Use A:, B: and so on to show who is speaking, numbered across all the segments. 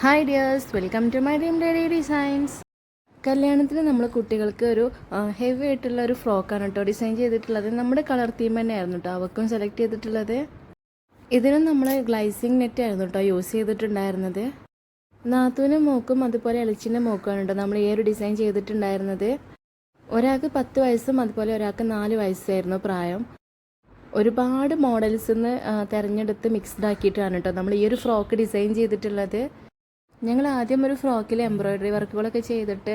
A: Hi dears, welcome to my dream daily designs. കല്യാണത്തിന് നമ്മൾ കുട്ടികൾക്ക് ഒരു ഹെവി ആയിട്ടുള്ള ഒരു ഫ്രോക്കാണ് കേട്ടോ ഡിസൈൻ ചെയ്തിട്ടുള്ളത്. നമ്മുടെ കളർ തീം തന്നെയായിരുന്നു കേട്ടോ അവക്കും സെലക്ട് ചെയ്തിട്ടുള്ളത്. ഇതിനും നമ്മൾ ഗ്ലൈസിങ് നെറ്റ് ആയിരുന്നു കേട്ടോ യൂസ് ചെയ്തിട്ടുണ്ടായിരുന്നത്. നാത്തൂനും മോക്കും അതുപോലെ എളിച്ചിൻ്റെ മോക്കുമാണ് കേട്ടോ നമ്മൾ ഈ ഒരു ഡിസൈൻ ചെയ്തിട്ടുണ്ടായിരുന്നത്. ഒരാൾക്ക് 10 വയസ്സും അതുപോലെ ഒരാൾക്ക് 4 വയസ്സായിരുന്നു പ്രായം. ഒരുപാട് മോഡൽസ് നിന്ന് തിരഞ്ഞെടുത്ത് മിക്സ്ഡ് ആക്കിയിട്ടാണ് കേട്ടോ നമ്മൾ ഈ ഒരു ഫ്രോക്ക് ഡിസൈൻ ചെയ്തിട്ടുള്ളത്. ഞങ്ങൾ ആദ്യം ഒരു ഫ്രോക്കിൽ എംബ്രോയ്ഡറി വർക്കുകളൊക്കെ ചെയ്തിട്ട്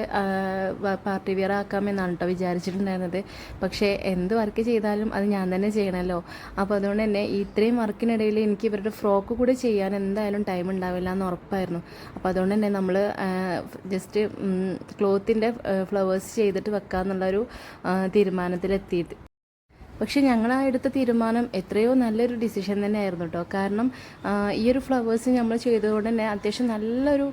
A: പാർട്ടി വെയർ ആക്കാമെന്നാണ് കേട്ടോ വിചാരിച്ചിട്ടുണ്ടായിരുന്നത്. പക്ഷേ എന്ത് വർക്ക് ചെയ്താലും അത് ഞാൻ തന്നെ ചെയ്യണമല്ലോ. അപ്പോൾ അതുകൊണ്ട് തന്നെ ഇത്രയും വർക്കിനിടയിൽ എനിക്ക് ഇവരുടെ ഫ്രോക്ക് കൂടി ചെയ്യാൻ എന്തായാലും ടൈം ഉണ്ടാവില്ല എന്ന് ഉറപ്പായിരുന്നു. അപ്പോൾ അതുകൊണ്ട് തന്നെ നമ്മൾ ജസ്റ്റ് ക്ലോത്തിൻ്റെ ഫ്ലവേഴ്സ് ചെയ്തിട്ട് വെക്കാമെന്നുള്ളൊരു തീരുമാനത്തിലെത്തിയിട്ട്. പക്ഷെ ഞങ്ങളാ എടുത്ത തീരുമാനം എത്രയോ നല്ലൊരു ഡിസിഷൻ തന്നെയായിരുന്നു കേട്ടോ. കാരണം ഈ ഒരു ഫ്ലവേഴ്സ് നമ്മൾ ചെയ്തതുകൊണ്ട് തന്നെ അത്യാവശ്യം നല്ലൊരു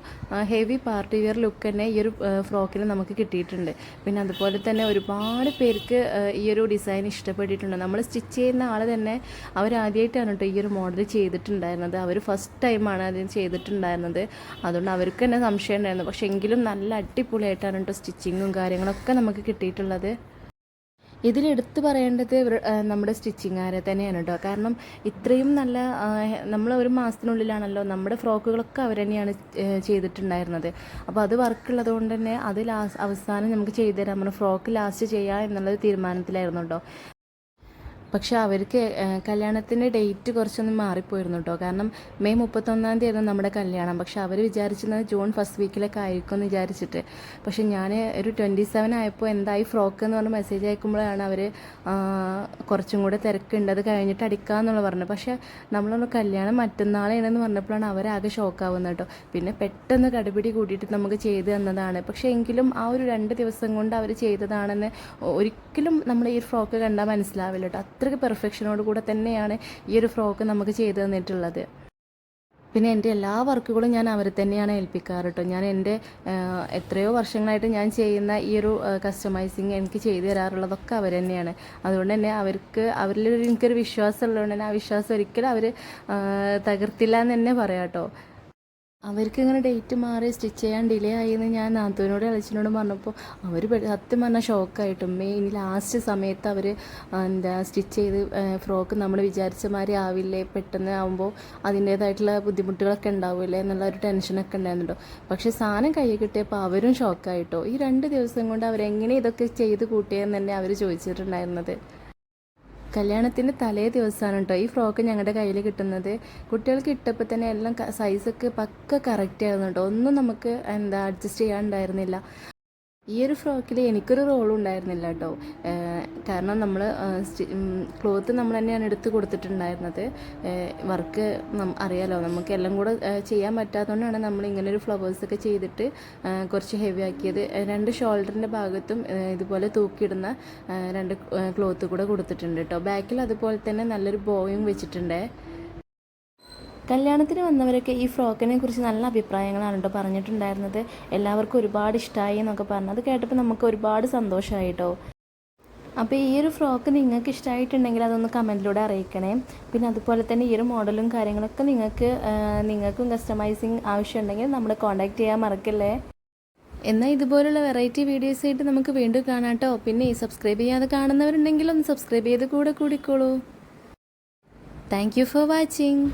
A: ഹെവി പാർട്ടി വെയർ ലുക്ക് തന്നെ ഈ ഒരു ഫ്രോക്കിൽ നമുക്ക് കിട്ടിയിട്ടുണ്ട്. പിന്നെ അതുപോലെ തന്നെ ഒരുപാട് പേർക്ക് ഈ ഒരു ഡിസൈൻ ഇഷ്ടപ്പെട്ടിട്ടുണ്ട്. നമ്മൾ സ്റ്റിച്ച് ചെയ്യുന്ന ആൾ തന്നെ അവരാദ്യമായിട്ടാണ് കേട്ടോ ഈ ഒരു മോഡൽ ചെയ്തിട്ടുണ്ടായിരുന്നത്. അവർ ഫസ്റ്റ് ടൈമാണ് അത് ചെയ്തിട്ടുണ്ടായിരുന്നത്. അതുകൊണ്ട് അവർക്ക് തന്നെ സംശയം ഉണ്ടായിരുന്നു. പക്ഷേ എങ്കിലും നല്ല അടിപൊളിയായിട്ടാണ് കേട്ടോ സ്റ്റിച്ചിങ്ങും കാര്യങ്ങളൊക്കെ നമുക്ക് കിട്ടിയിട്ടുള്ളത്. ഇതിലെടുത്ത് പറയേണ്ടത് നമ്മുടെ സ്റ്റിച്ചിങ്ങുകാരെ തന്നെയാണ് കേട്ടോ. കാരണം ഇത്രയും നല്ല നമ്മൾ ഒരു മാസത്തിനുള്ളിലാണല്ലോ നമ്മുടെ ഫ്രോക്കുകളൊക്കെ അവർ തന്നെയാണ് ചെയ്തിട്ടുണ്ടായിരുന്നത്. അപ്പോൾ അത് വർക്കുള്ളത് കൊണ്ട് തന്നെ അത് അവസാനം നമുക്ക് ചെയ്തു തരാം, നമ്മുടെ ഫ്രോക്ക് ലാസ്റ്റ് ചെയ്യുക എന്നുള്ളൊരു തീരുമാനത്തിലായിരുന്നു കേട്ടോ. പക്ഷേ അവർക്ക് കല്യാണത്തിൻ്റെ ഡേറ്റ് കുറച്ചൊന്ന് മാറിപ്പോയിരുന്നു കേട്ടോ. കാരണം മെയ് 31 ആയിരുന്നു നമ്മുടെ കല്യാണം. പക്ഷെ അവർ വിചാരിച്ചിരുന്നത് ജൂൺ ഫസ്റ്റ് വീക്കിലൊക്കെ ആയിരിക്കും എന്ന് വിചാരിച്ചിട്ട്. പക്ഷെ ഞാൻ ഒരു 27 ആയപ്പോൾ എന്തായി ഫ്രോക്ക് എന്ന് പറഞ്ഞ് മെസ്സേജ് അയക്കുമ്പോഴാണ് അവർ കുറച്ചും കൂടെ തിരക്കുണ്ട്, അത് കഴിഞ്ഞിട്ട് അടിക്കാമെന്നുള്ള പറഞ്ഞു. പക്ഷേ നമ്മളൊന്ന് കല്യാണം മറ്റന്നാളെയാണെന്ന് പറഞ്ഞപ്പോഴാണ് അവരാകെ ഷോക്കാവുന്നത് കേട്ടോ. പിന്നെ പെട്ടെന്ന് കടുപിടി കൂട്ടിയിട്ട് നമുക്ക് ചെയ്തു തന്നതാണ്. പക്ഷേ എങ്കിലും ആ ഒരു 2 ദിവസം കൊണ്ട് അവർ ചെയ്തതാണെന്ന് ഒരിക്കലും നമ്മൾ ഈ ഫ്രോക്ക് കണ്ടാൽ മനസ്സിലാവില്ല കേട്ടോ. അത്രയ്ക്ക് പെർഫെക്ഷനോട് കൂടെ തന്നെയാണ് ഈ ഒരു ഫ്രോക്ക് നമുക്ക് ചെയ്തു തന്നിട്ടുള്ളത്. പിന്നെ എൻ്റെ എല്ലാ വർക്കുകളും ഞാൻ അവരെ തന്നെയാണ് ഏൽപ്പിക്കാറ് കേട്ടോ. ഞാൻ എൻ്റെ എത്രയോ വർഷങ്ങളായിട്ട് ഞാൻ ചെയ്യുന്ന ഈ ഒരു കസ്റ്റമൈസിങ് എനിക്ക് ചെയ്തു തരാറുള്ളതൊക്കെ അവർ തന്നെയാണ്. അതുകൊണ്ട് തന്നെ അവരിൽ എനിക്കൊരു വിശ്വാസം ഉള്ളതുകൊണ്ട് തന്നെ ആ വിശ്വാസം ഒരിക്കലും അവർ തകർത്തില്ല എന്ന് തന്നെ പറയാം കേട്ടോ. അവർക്ക് ഇങ്ങനെ ഡേറ്റ് മാറി സ്റ്റിച്ച് ചെയ്യാൻ ഡിലേ ആയിന്ന് ഞാൻ നാത്തൂനോട് അലച്ചിനോടും പറഞ്ഞപ്പോൾ അവർ സത്യം പറഞ്ഞാൽ ഷോക്കായിട്ടും ഇനി ലാസ്റ്റ് സമയത്ത് അവർ സ്റ്റിച്ച് ചെയ്ത് ഫ്രോക്ക് നമ്മൾ വിചാരിച്ച മാതിരി ആവില്ലേ, പെട്ടെന്ന് ആകുമ്പോൾ അതിൻ്റേതായിട്ടുള്ള ബുദ്ധിമുട്ടുകളൊക്കെ ഉണ്ടാവില്ലേ എന്നുള്ള ഒരു ടെൻഷനൊക്കെ ഉണ്ടായിരുന്നുണ്ടോ. പക്ഷേ സാധനം കയ്യിൽ കിട്ടിയപ്പോൾ അവരും ഷോക്കായിട്ടോ. ഈ 2 ദിവസം കൊണ്ട് അവരെങ്ങനെ ഇതൊക്കെ ചെയ്ത് കൂട്ടിയെന്ന് തന്നെ അവർ ചോദിച്ചിട്ടുണ്ടായിരുന്നത്. കല്യാണത്തിൻ്റെ തലേ ദിവസമാണ് കേട്ടോ ഈ ഫ്രോക്ക് ഞങ്ങളുടെ കയ്യിൽ കിട്ടുന്നത്. കുട്ടികൾക്ക് ഇട്ടപ്പോൾ തന്നെ എല്ലാം സൈസൊക്കെ പക്ക കറക്റ്റ് ആയിരുന്നു കേട്ടോ. ഒന്നും നമുക്ക് അഡ്ജസ്റ്റ് ചെയ്യാനുണ്ടായിരുന്നില്ല. ഈ ഒരു ഫ്രോക്കിൽ എനിക്കൊരു റോളും ഉണ്ടായിരുന്നില്ല കേട്ടോ. കാരണം നമ്മൾ ക്ലോത്ത് നമ്മൾ തന്നെയാണ് എടുത്ത് കൊടുത്തിട്ടുണ്ടായിരുന്നത്. വർക്ക് അറിയാലോ, നമുക്ക് എല്ലാം കൂടെ ചെയ്യാൻ പറ്റാത്തതുകൊണ്ടാണ് നമ്മൾ ഇങ്ങനൊരു ഫ്ലവേഴ്സൊക്കെ ചെയ്തിട്ട് കുറച്ച് ഹെവി ആക്കിയത്. 2 ഷോൾഡറിൻ്റെ ഭാഗത്തും ഇതുപോലെ തൂക്കിയിടുന്ന 2 ക്ലോത്ത് കൂടെ കൊടുത്തിട്ടുണ്ട് കേട്ടോ. ബാക്കിൽ അതുപോലെ തന്നെ നല്ലൊരു ബോയും വെച്ചിട്ടുണ്ട്. കല്യാണത്തിന് വന്നവരൊക്കെ ഈ ഫ്രോക്കിനെ കുറിച്ച് നല്ല അഭിപ്രായങ്ങളാണ് കേട്ടോ പറഞ്ഞിട്ടുണ്ടായിരുന്നത്. എല്ലാവർക്കും ഒരുപാട് ഇഷ്ടമായി എന്നൊക്കെ പറഞ്ഞു. അത് കേട്ടപ്പോൾ നമുക്ക് ഒരുപാട് സന്തോഷമായി കേട്ടോ. അപ്പോൾ ഈ ഒരു ഫ്രോക്ക് നിങ്ങൾക്ക് ഇഷ്ടമായിട്ടുണ്ടെങ്കിൽ അതൊന്ന് കമൻറ്റിലൂടെ അറിയിക്കണേ. പിന്നെ അതുപോലെ തന്നെ ഈ ഒരു മോഡലും കാര്യങ്ങളൊക്കെ നിങ്ങൾക്കും കസ്റ്റമൈസിങ് ആവശ്യമുണ്ടെങ്കിൽ നമ്മളെ കോൺടാക്റ്റ് ചെയ്യാൻ മറക്കല്ലേ. എന്നാൽ ഇതുപോലുള്ള വെറൈറ്റി വീഡിയോസ് ആയിട്ട് നമുക്ക് വീണ്ടും കാണാം കേട്ടോ. പിന്നെ ഈ സബ്സ്ക്രൈബ് ചെയ്യാതെ കാണുന്നവരുണ്ടെങ്കിൽ ഒന്ന് സബ്സ്ക്രൈബ് ചെയ്ത് കൂടിക്കോളൂ. Thank you for watching.